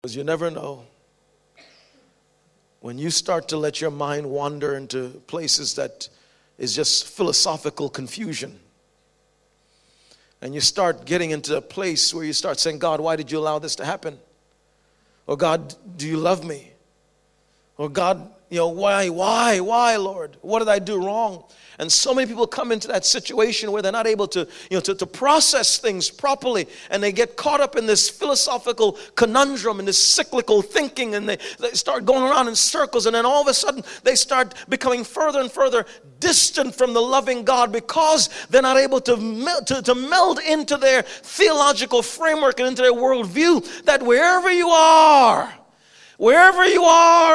Because you never know. When you start to let your mind wander into places that is just philosophical confusion, and you start getting into a place where you start saying, God, why did you allow this to happen? Or God, do you love me? Or God, why, Lord? What did I do wrong? And so many people come into that situation where they're not able to, to process things properly, and they get caught up in this philosophical conundrum and this cyclical thinking, and they start going around in circles, and then all of a sudden they start becoming further and further distant from the loving God because they're not able to meld into their theological framework and into their worldview that wherever you are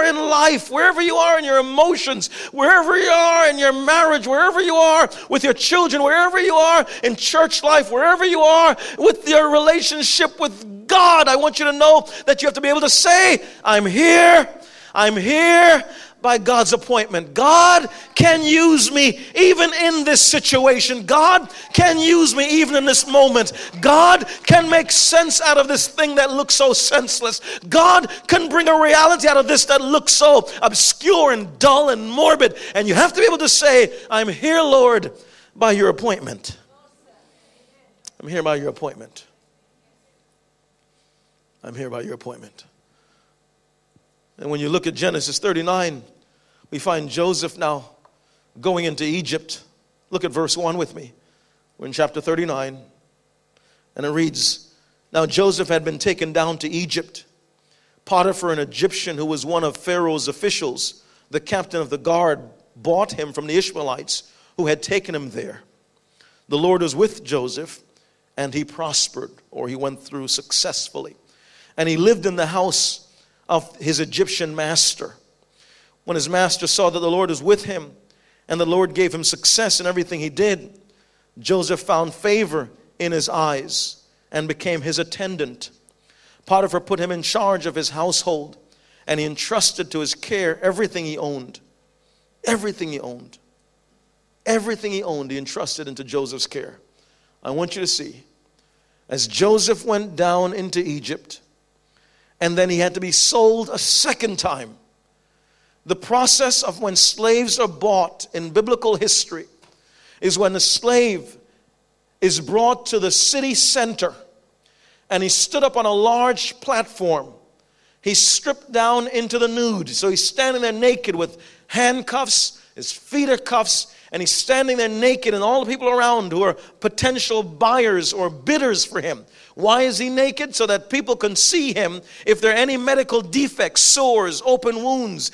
in life, wherever you are in your emotions, wherever you are in your marriage, wherever you are with your children, wherever you are in church life, wherever you are with your relationship with God, I want you to know that you have to be able to say, I'm here by God's appointment. God can use me even in this situation. God can use me even in this moment. God can make sense out of this thing that looks so senseless. God can bring a reality out of this that looks so obscure and dull and morbid. And you have to be able to say, I'm here, Lord, by your appointment. I'm here by your appointment. I'm here by your appointment. And when you look at Genesis 39, we find Joseph now going into Egypt. Look at verse 1 with me. We're in chapter 39. And it reads, Now Joseph had been taken down to Egypt. Potiphar, an Egyptian who was one of Pharaoh's officials, the captain of the guard, bought him from the Ishmaelites who had taken him there. The Lord was with Joseph, and he prospered, or he went through successfully. And he lived in the house of his Egyptian master. When his master saw that the Lord was with him and the Lord gave him success in everything he did, Joseph found favor in his eyes and became his attendant. Potiphar put him in charge of his household, and he entrusted to his care everything he owned. Everything he owned. Everything he owned, he entrusted into Joseph's care. I want you to see, as Joseph went down into Egypt, and then he had to be sold a second time. The process of when slaves are bought in biblical history is when a slave is brought to the city center, and he stood up on a large platform. He's stripped down into the nude. So he's standing there naked with handcuffs, his feet are cuffs, and he's standing there naked, and all the people around who are potential buyers or bidders for him. Why is he naked? So that people can see him if there are any medical defects, sores, open wounds,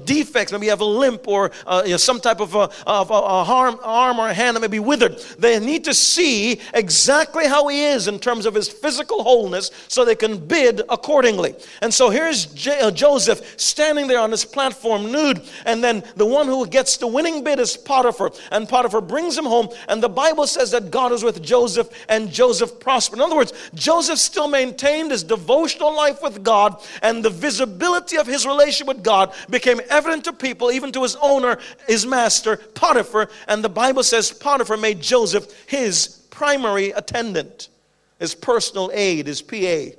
defects. Maybe you have a limp or some type of a arm or a hand that may be withered. They need to see exactly how he is in terms of his physical wholeness so they can bid accordingly. And so here's Joseph standing there on this platform nude, and then the one who gets the winning bid is Potiphar, and Potiphar brings him home, and the Bible says that God was with Joseph, and Joseph prospered. In other words, Joseph still maintained his devotional life with God, and the visibility of his relation with God became evident to people, even to his owner, his master, Potiphar. And the Bible says Potiphar made Joseph his primary attendant, his personal aide, his PA.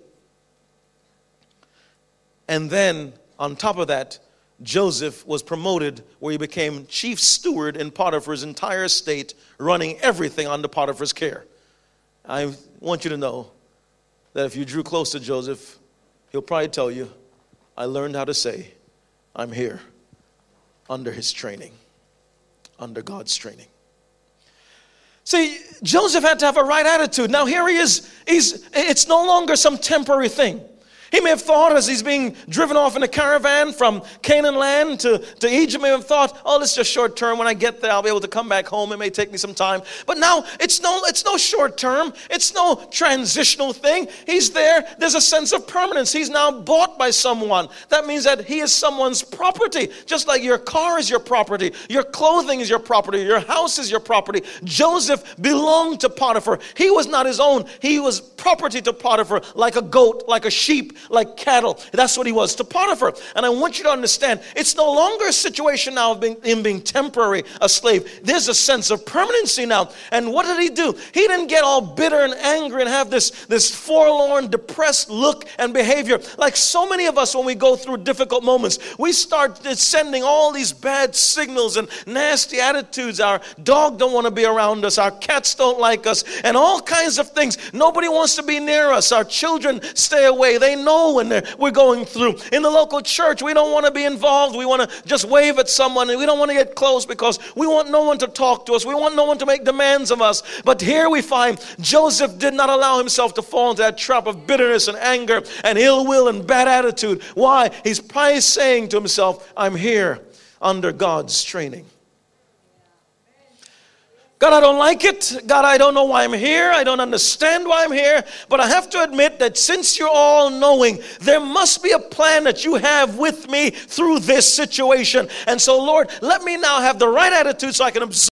And then, on top of that, Joseph was promoted where he became chief steward in Potiphar's entire estate, running everything under Potiphar's care. I want you to know that if you drew close to Joseph, he'll probably tell you, I learned how to say, I'm here under his training, under God's training. See, Joseph had to have a right attitude. Now here he is. It's no longer some temporary thing. He may have thought as he's being driven off in a caravan from Canaan land to Egypt, may have thought, oh, this is just short term. When I get there, I'll be able to come back home. It may take me some time. But now it's no short term. It's no transitional thing. He's there. There's a sense of permanence. He's now bought by someone. That means that he is someone's property. Just like your car is your property. Your clothing is your property. Your house is your property. Joseph belonged to Potiphar. He was not his own. He was property to Potiphar, like a goat, like a sheep. like cattle. That's what he was to Potiphar. And I want you to understand, it's no longer a situation now of him being temporary, a slave. There's a sense of permanency now. And what did he do? He didn't get all bitter and angry and have this forlorn, depressed look and behavior. Like so many of us when we go through difficult moments, we start sending all these bad signals and nasty attitudes. Our dog don't want to be around us. Our cats don't like us. And all kinds of things. Nobody wants to be near us. Our children stay away. They know when we're going through. In the local church, we don't want to be involved. We want to just wave at someone, and we don't want to get close because we want no one to talk to us. We want no one to make demands of us. But here we find Joseph did not allow himself to fall into that trap of bitterness and anger and ill will and bad attitude. Why? He's probably saying to himself, I'm here under God's training. God, I don't like it. God, I don't know why I'm here. I don't understand why I'm here. But I have to admit that since you're all knowing, there must be a plan that you have with me through this situation. And so, Lord, let me now have the right attitude so I can absorb